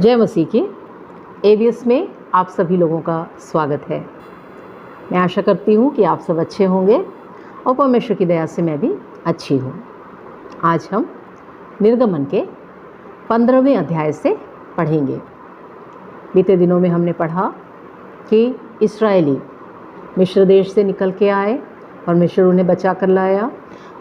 जय मसीह की। एबीएस में आप सभी लोगों का स्वागत है। मैं आशा करती हूँ कि आप सब अच्छे होंगे और परमेश्वर की दया से मैं भी अच्छी हूँ। आज हम निर्गमन के 15वें अध्याय से पढ़ेंगे। बीते दिनों में हमने पढ़ा कि इस्राएली मिस्र देश से निकल के आए, परमेश्वर उन्हें बचा कर लाया।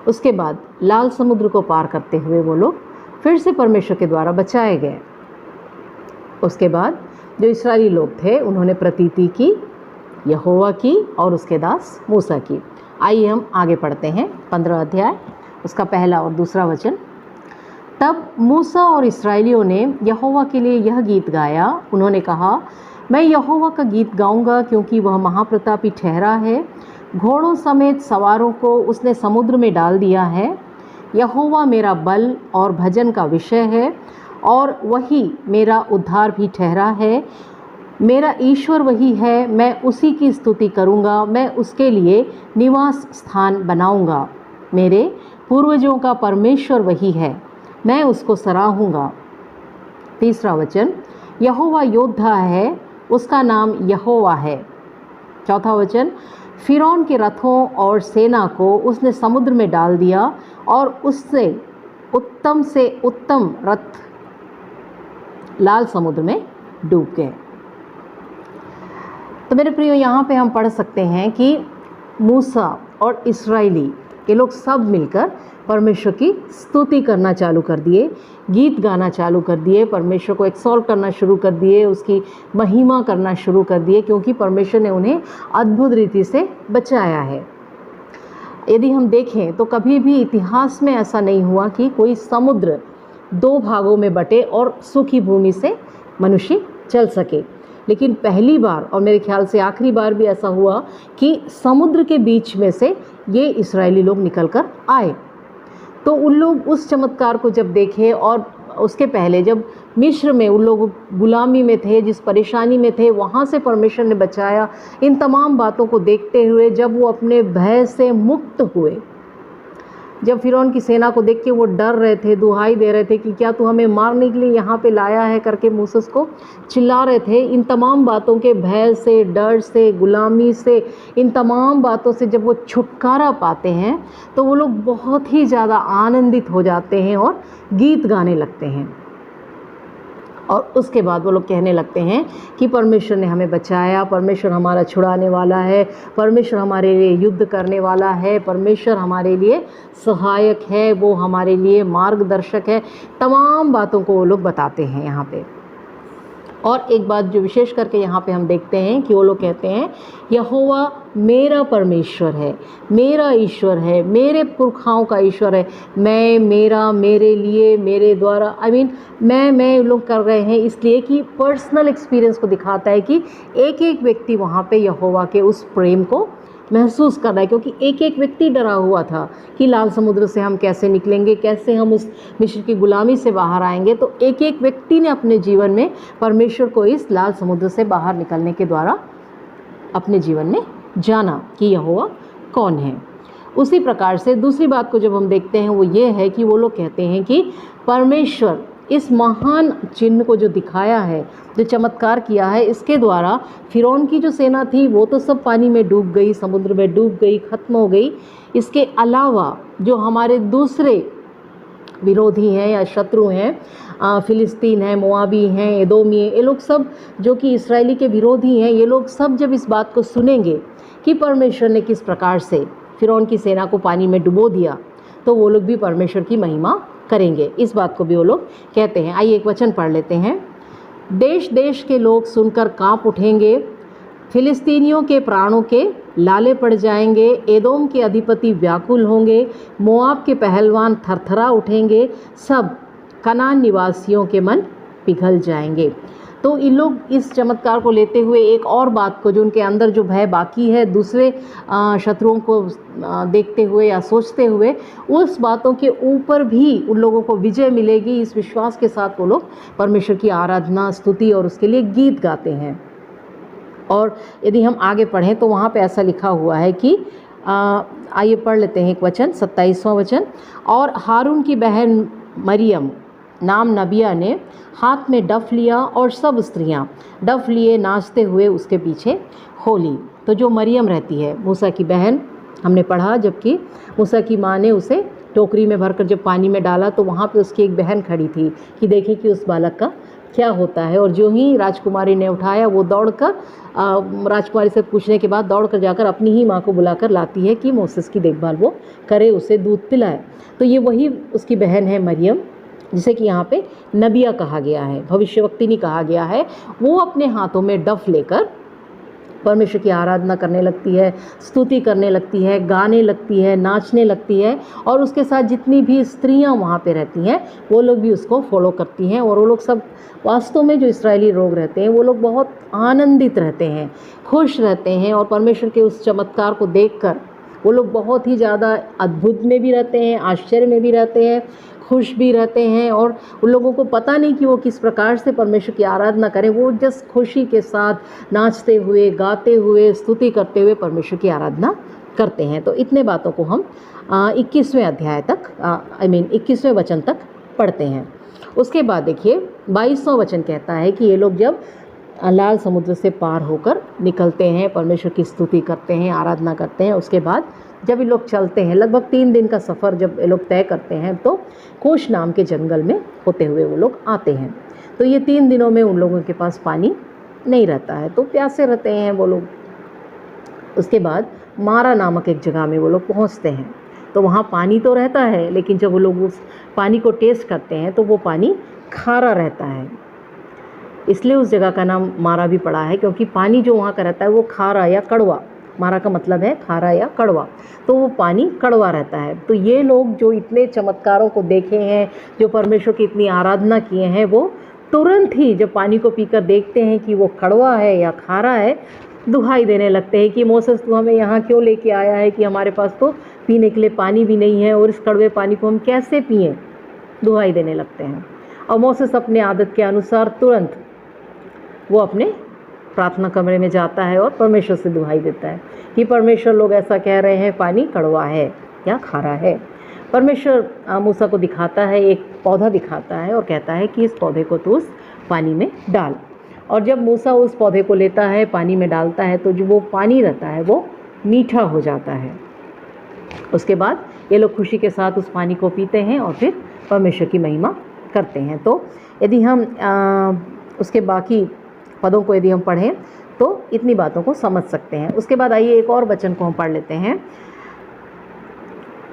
उसके बाद लाल समुद्र को पार करते हुए वो लोग फिर से परमेश्वर के द्वारा बचाए गए। उसके बाद जो इस्राएली लोग थे उन्होंने प्रतीति की, यहोवा की और उसके दास मूसा की। आइए हम आगे पढ़ते हैं। 15 अध्याय उसका पहला और दूसरा वचन। तब मूसा और इस्राएलियों ने यहोवा के लिए यह गीत गाया। उन्होंने कहा, मैं यहोवा का गीत गाऊंगा क्योंकि वह महाप्रतापी ठहरा है। घोड़ों समेत सवारों को उसने समुद्र में डाल दिया है। यहोवा मेरा बल और भजन का विषय है और वही मेरा उद्धार भी ठहरा है। मेरा ईश्वर वही है, मैं उसी की स्तुति करूँगा। मैं उसके लिए निवास स्थान बनाऊँगा। मेरे पूर्वजों का परमेश्वर वही है, मैं उसको सराहूँगा। तीसरा वचन, यहोवा योद्धा है, उसका नाम यहोवा है। चौथा वचन, फिरौन के रथों और सेना को उसने समुद्र में डाल दिया और उससे उत्तम से उत्तम रथ लाल समुद्र में डूब गए। तो मेरे प्रियो, यहाँ पे हम पढ़ सकते हैं कि मूसा और इस्राएली ये लोग सब मिलकर परमेश्वर की स्तुति करना चालू कर दिए, गीत गाना चालू कर दिए, परमेश्वर को एक्सॉल्ट करना शुरू कर दिए, उसकी महिमा करना शुरू कर दिए, क्योंकि परमेश्वर ने उन्हें अद्भुत रीति से बचाया है। यदि हम देखें तो कभी भी इतिहास में ऐसा नहीं हुआ कि कोई समुद्र 2 भागों में बटे और सूखी भूमि से मनुष्य चल सके। लेकिन पहली बार और मेरे ख्याल से आखिरी बार भी ऐसा हुआ कि समुद्र के बीच में से ये इस्राएली लोग निकल कर आए। तो उन लोग उस चमत्कार को जब देखे, और उसके पहले जब मिस्र में उन लोग गुलामी में थे, जिस परेशानी में थे, वहाँ से परमेश्वर ने बचाया। इन तमाम बातों को देखते हुए जब वो अपने भय से मुक्त हुए, जब फिरौन की सेना को देख के वो डर रहे थे, दुहाई दे रहे थे कि क्या तू हमें मारने के लिए यहाँ पे लाया है करके मूसा को चिल्ला रहे थे। इन तमाम बातों के भय से, डर से, गुलामी से, इन तमाम बातों से जब वो छुटकारा पाते हैं तो वो लोग बहुत ही ज़्यादा आनंदित हो जाते हैं और गीत गाने लगते हैं। और उसके बाद वो लोग कहने लगते हैं कि परमेश्वर ने हमें बचाया, परमेश्वर हमारा छुड़ाने वाला है, परमेश्वर हमारे लिए युद्ध करने वाला है, परमेश्वर हमारे लिए सहायक है, वो हमारे लिए मार्गदर्शक है। तमाम बातों को वो लोग बताते हैं यहाँ पे। और एक बात जो विशेष करके यहाँ पे हम देखते हैं कि वो लोग कहते हैं, यहोवा मेरा परमेश्वर है, मेरा ईश्वर है, मेरे पुरखाओं का ईश्वर है। मैं, मेरा, मेरे लिए, मेरे द्वारा, मैं लोग कर रहे हैं, इसलिए कि पर्सनल एक्सपीरियंस को दिखाता है कि एक एक व्यक्ति वहाँ पे यहोवा के उस प्रेम को महसूस कर रहा है। क्योंकि एक एक व्यक्ति डरा हुआ था कि लाल समुद्र से हम कैसे निकलेंगे, कैसे हम उस मिस्र की गुलामी से बाहर आएंगे। तो एक एक व्यक्ति ने अपने जीवन में परमेश्वर को इस लाल समुद्र से बाहर निकलने के द्वारा अपने जीवन में जाना कि यहोवा कौन है। उसी प्रकार से दूसरी बात को जब हम देखते हैं वो ये है कि वो लोग कहते हैं कि परमेश्वर इस महान चिन्ह को जो दिखाया है, जो चमत्कार किया है, इसके द्वारा फिरौन की जो सेना थी वो तो सब पानी में डूब गई, समुद्र में डूब गई, ख़त्म हो गई। इसके अलावा जो हमारे दूसरे विरोधी हैं या शत्रु हैं, फ़िलिस्तीन हैं, मोआबी हैं, एदोमी हैं, ये लोग सब जो कि इस्राएली के विरोधी हैं, ये लोग सब जब इस बात को सुनेंगे कि परमेश्वर ने किस प्रकार से फिरौन की सेना को पानी में डुबो दिया, तो वो लोग भी परमेश्वर की महिमा करेंगे। इस बात को भी वो लोग कहते हैं। आइए एक वचन पढ़ लेते हैं। देश देश के लोग सुनकर कांप उठेंगे, फिलिस्तीनियों के प्राणों के लाले पड़ जाएंगे, एदोम के अधिपति व्याकुल होंगे, मोआब के पहलवान थरथरा उठेंगे, सब कनान निवासियों के मन पिघल जाएंगे। तो इन लोग इस चमत्कार को लेते हुए एक और बात को, जो उनके अंदर जो भय बाकी है दूसरे शत्रुओं को देखते हुए या सोचते हुए, उस बातों के ऊपर भी उन लोगों को विजय मिलेगी, इस विश्वास के साथ वो लोग परमेश्वर की आराधना, स्तुति और उसके लिए गीत गाते हैं। और यदि हम आगे पढ़ें तो वहाँ पे ऐसा लिखा हुआ है कि आइए पढ़ लेते हैं एक वचन, 27वां वचन। और हारून की बहन मरियम नाम नबिया ने हाथ में डफ लिया और सब स्त्रियां डफ लिए नाचते हुए उसके पीछे हो ली। तो जो मरियम रहती है मूसा की बहन, हमने पढ़ा जबकि मूसा की माँ ने उसे टोकरी में भरकर जब पानी में डाला तो वहाँ पे उसकी एक बहन खड़ी थी कि देखे कि उस बालक का क्या होता है। और जो ही राजकुमारी ने उठाया वो दौड़कर राजकुमारी से पूछने के बाद दौड़कर जाकर अपनी ही माँ को बुलाकर लाती है कि मोसेस की देखभाल वो करे, उसे दूध पिलाए। तो ये वही उसकी बहन है मरियम, जिसे कि यहाँ पे नबिया कहा गया है, भविष्यवक्तिनी कहा गया है। वो अपने हाथों में डफ लेकर परमेश्वर की आराधना करने लगती है, स्तुति करने लगती है, गाने लगती है, नाचने लगती है। और उसके साथ जितनी भी स्त्रियां वहाँ पे रहती हैं वो लोग भी उसको फॉलो करती हैं। और वो लोग सब वास्तव में जो इस्राएली लोग रहते हैं वो लोग बहुत आनंदित रहते हैं, खुश रहते हैं। और परमेश्वर के उस चमत्कार को देखकर वो लोग बहुत ही ज़्यादा अद्भुत में भी रहते हैं, आश्चर्य में भी रहते हैं, खुश भी रहते हैं। और उन लोगों को पता नहीं कि वो किस प्रकार से परमेश्वर की आराधना करें, वो जस्ट खुशी के साथ नाचते हुए, गाते हुए, स्तुति करते हुए परमेश्वर की आराधना करते हैं। तो इतने बातों को हम 21वें अध्याय तक 21वें वचन तक पढ़ते हैं। उसके बाद देखिए 22वां वचन कहता है कि ये लोग जब लाल समुद्र से पार होकर निकलते हैं, परमेश्वर की स्तुति करते हैं, आराधना करते हैं। उसके बाद जब ये लोग चलते हैं, लगभग 3 दिन का सफ़र जब ये लोग तय करते हैं, तो कोश नाम के जंगल में होते हुए वो लोग आते हैं। तो ये 3 दिनों में उन लोगों के पास पानी नहीं रहता है, तो प्यासे रहते हैं वो लोग। उसके बाद मारा नामक एक जगह में वो लोग पहुँचते हैं। तो वहाँ पानी तो रहता है, लेकिन जब वो लोग उस पानी को टेस्ट करते हैं तो वो पानी खारा रहता है। इसलिए उस जगह का नाम मारा भी पड़ा है, क्योंकि पानी जो वहाँ का रहता है वो खारा या कड़वा, मारा का मतलब है खारा या कड़वा, तो वो पानी कड़वा रहता है। तो ये लोग जो इतने चमत्कारों को देखे हैं, जो परमेश्वर की इतनी आराधना किए हैं, वो तुरंत ही जब पानी को पीकर देखते हैं कि वो कड़वा है या खारा है, दुहाई देने लगते हैं कि मोसेस तू हमें यहाँ क्यों लेके आया है कि हमारे पास तो पीने के लिए पानी भी नहीं है और इस कड़वे पानी को हम कैसे पिएं। दुहाई देने लगते हैं। और मोसेस अपने आदत के अनुसार तुरंत वो अपने प्रार्थना कमरे में जाता है और परमेश्वर से दुहाई देता है कि परमेश्वर, लोग ऐसा कह रहे हैं पानी कड़वा है या खारा है। परमेश्वर मूसा को दिखाता है, एक पौधा दिखाता है और कहता है कि इस पौधे को तू उस पानी में डाल। और जब मूसा उस पौधे को लेता है, पानी में डालता है, तो जो वो पानी रहता है वो मीठा हो जाता है। उसके बाद ये लोग खुशी के साथ उस पानी को पीते हैं और फिर परमेश्वर की महिमा करते हैं। तो यदि हम उसके बाकी पदों को यदि हम पढ़ें तो इतनी बातों को समझ सकते हैं। उसके बाद आइए एक और वचन को हम पढ़ लेते हैं।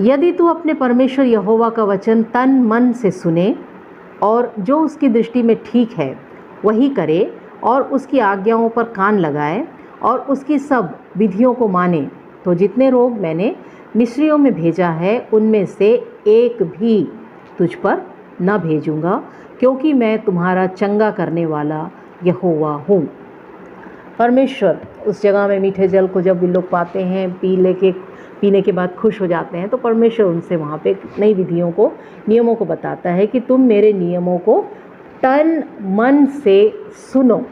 यदि तू अपने परमेश्वर यहोवा का वचन तन मन से सुने और जो उसकी दृष्टि में ठीक है वही करे और उसकी आज्ञाओं पर कान लगाए और उसकी सब विधियों को माने, तो जितने रोग मैंने मिस्रियों में भेजा है उनमें से एक भी तुझ पर न भेजूंगा, क्योंकि मैं तुम्हारा चंगा करने वाला यहोवा हूँ। परमेश्वर उस जगह में मीठे जल को जब वे लोग पाते हैं, पीने के बाद खुश हो जाते हैं, तो परमेश्वर उनसे वहाँ पे नई विधियों को, नियमों को बताता है कि तुम मेरे नियमों को तन मन से सुनो।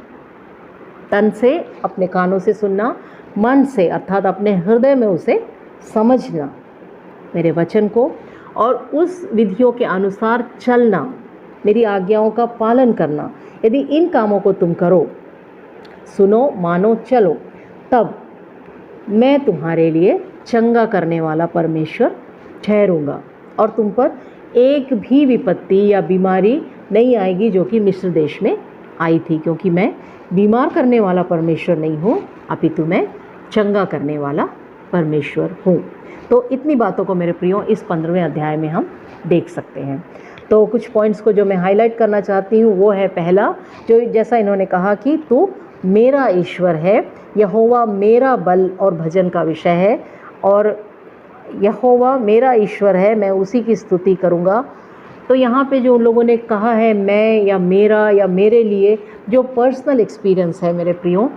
तन से अपने कानों से सुनना, मन से अर्थात अपने हृदय में उसे समझना मेरे वचन को, और उस विधियों के अनुसार चलना, मेरी आज्ञाओं का पालन करना। यदि इन कामों को तुम करो, सुनो, मानो, चलो, तब मैं तुम्हारे लिए चंगा करने वाला परमेश्वर ठहरूंगा और तुम पर एक भी विपत्ति या बीमारी नहीं आएगी जो कि मिस्र देश में आई थी, क्योंकि मैं बीमार करने वाला परमेश्वर नहीं हूँ, अपितु मैं चंगा करने वाला परमेश्वर हूँ। तो इतनी बातों को मेरे प्रियो इस 15वें अध्याय में हम देख सकते हैं। तो कुछ पॉइंट्स को जो मैं हाईलाइट करना चाहती हूँ वो है, पहला, जो जैसा इन्होंने कहा कि तू मेरा ईश्वर है, यहोवा मेरा बल और भजन का विषय है, और यहोवा मेरा ईश्वर है, मैं उसी की स्तुति करूँगा। तो यहाँ पे जो लोगों ने कहा है मैं या मेरा या मेरे लिए, जो पर्सनल एक्सपीरियंस है मेरे प्रियो,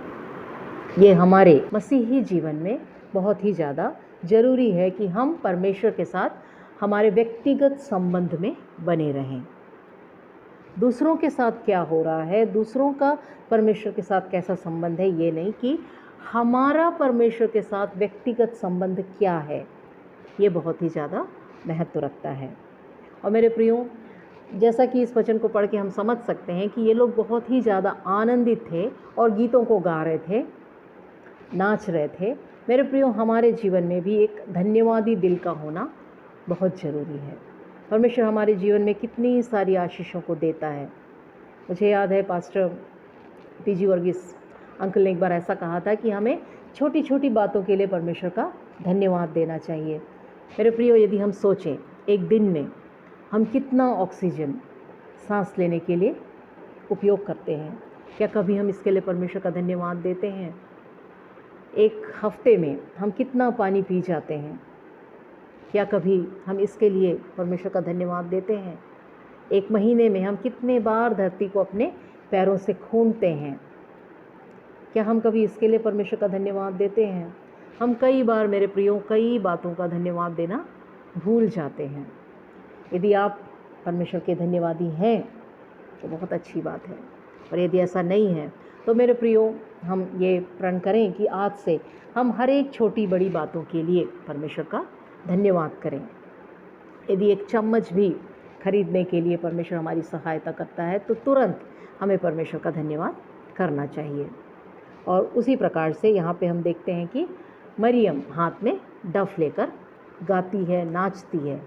ये हमारे मसीही जीवन में बहुत ही ज़्यादा ज़रूरी है कि हम परमेश्वर के साथ हमारे व्यक्तिगत संबंध में बने रहें। दूसरों के साथ क्या हो रहा है, दूसरों का परमेश्वर के साथ कैसा संबंध है, ये नहीं, कि हमारा परमेश्वर के साथ व्यक्तिगत संबंध क्या है, ये बहुत ही ज़्यादा महत्व रखता है। और मेरे प्रियो, जैसा कि इस वचन को पढ़ के हम समझ सकते हैं कि ये लोग बहुत ही ज़्यादा आनंदित थे और गीतों को गा रहे थे, नाच रहे थे। मेरे प्रियो, हमारे जीवन में भी एक धन्यवादी दिल का होना बहुत ज़रूरी है। परमेश्वर हमारे जीवन में कितनी सारी आशीषों को देता है। मुझे याद है पास्टर पीजी वर्गीस अंकल ने एक बार ऐसा कहा था कि हमें छोटी छोटी बातों के लिए परमेश्वर का धन्यवाद देना चाहिए। मेरे प्रियो, यदि हम सोचें एक दिन में हम कितना ऑक्सीजन सांस लेने के लिए उपयोग करते हैं, क्या कभी हम इसके लिए परमेश्वर का धन्यवाद देते हैं? एक हफ्ते में हम कितना पानी पी जाते हैं, क्या कभी हम इसके लिए परमेश्वर का धन्यवाद देते हैं? एक महीने में हम कितने बार धरती को अपने पैरों से खूंदते हैं, क्या हम कभी इसके लिए परमेश्वर का धन्यवाद देते हैं? हम कई बार मेरे प्रियो कई बातों का धन्यवाद देना भूल जाते हैं। यदि आप परमेश्वर के धन्यवादी हैं तो बहुत अच्छी बात है, और यदि ऐसा नहीं है तो मेरे प्रियो हम ये प्रण करें कि आज से हम हर एक छोटी बड़ी बातों के लिए परमेश्वर का धन्यवाद करें। यदि एक चम्मच भी खरीदने के लिए परमेश्वर हमारी सहायता करता है तो तुरंत हमें परमेश्वर का धन्यवाद करना चाहिए। और उसी प्रकार से यहाँ पे हम देखते हैं कि मरियम हाथ में डफ लेकर गाती है, नाचती है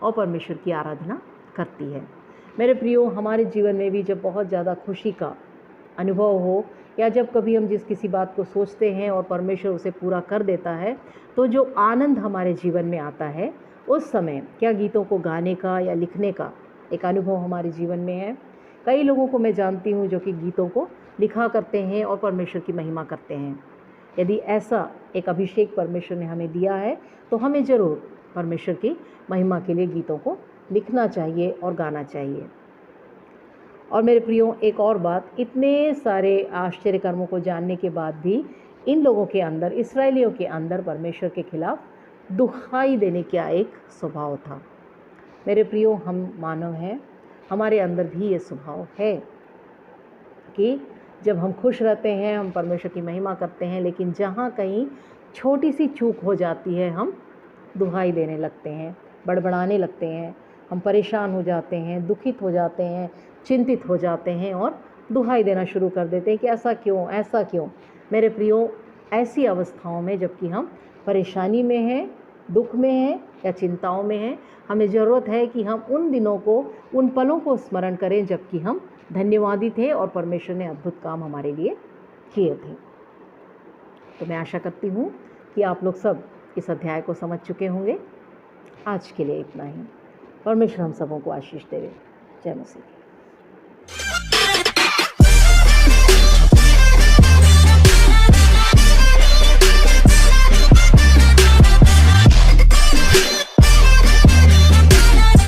और परमेश्वर की आराधना करती है। मेरे प्रियो, हमारे जीवन में भी जब बहुत ज़्यादा खुशी का अनुभव हो या जब कभी हम जिस किसी बात को सोचते हैं और परमेश्वर उसे पूरा कर देता है, तो जो आनंद हमारे जीवन में आता है, उस समय क्या गीतों को गाने का या लिखने का एक अनुभव हमारे जीवन में है। कई लोगों को मैं जानती हूँ जो कि गीतों को लिखा करते हैं और परमेश्वर की महिमा करते हैं। यदि ऐसा एक अभिषेक परमेश्वर ने हमें दिया है तो हमें ज़रूर परमेश्वर की महिमा के लिए गीतों को लिखना चाहिए और गाना चाहिए। और मेरे प्रियो, एक और बात, इतने सारे आश्चर्य कर्मों को जानने के बाद भी इन लोगों के अंदर, इस्राएलियों के अंदर परमेश्वर के खिलाफ दुहाई देने का एक स्वभाव था। मेरे प्रियो, हम मानव हैं, हमारे अंदर भी ये स्वभाव है कि जब हम खुश रहते हैं, हम परमेश्वर की महिमा करते हैं, लेकिन जहाँ कहीं छोटी सी चूक हो जाती है हम दुहाई देने लगते हैं, बड़बड़ाने लगते हैं, हम परेशान हो जाते हैं, दुखित हो जाते हैं, चिंतित हो जाते हैं और दुहाई देना शुरू कर देते हैं कि ऐसा क्यों, ऐसा क्यों। मेरे प्रियो, ऐसी अवस्थाओं में जबकि हम परेशानी में हैं, दुख में हैं या चिंताओं में हैं, हमें ज़रूरत है कि हम उन दिनों को, उन पलों को स्मरण करें जबकि हम धन्यवादी थे और परमेश्वर ने अद्भुत काम हमारे लिए किए थे। तो मैं आशा करती हूँ कि आप लोग सब इस अध्याय को समझ चुके होंगे। आज के लिए इतना ही। परमेश्वर हम सबों को आशीष देवे। जय मसीह।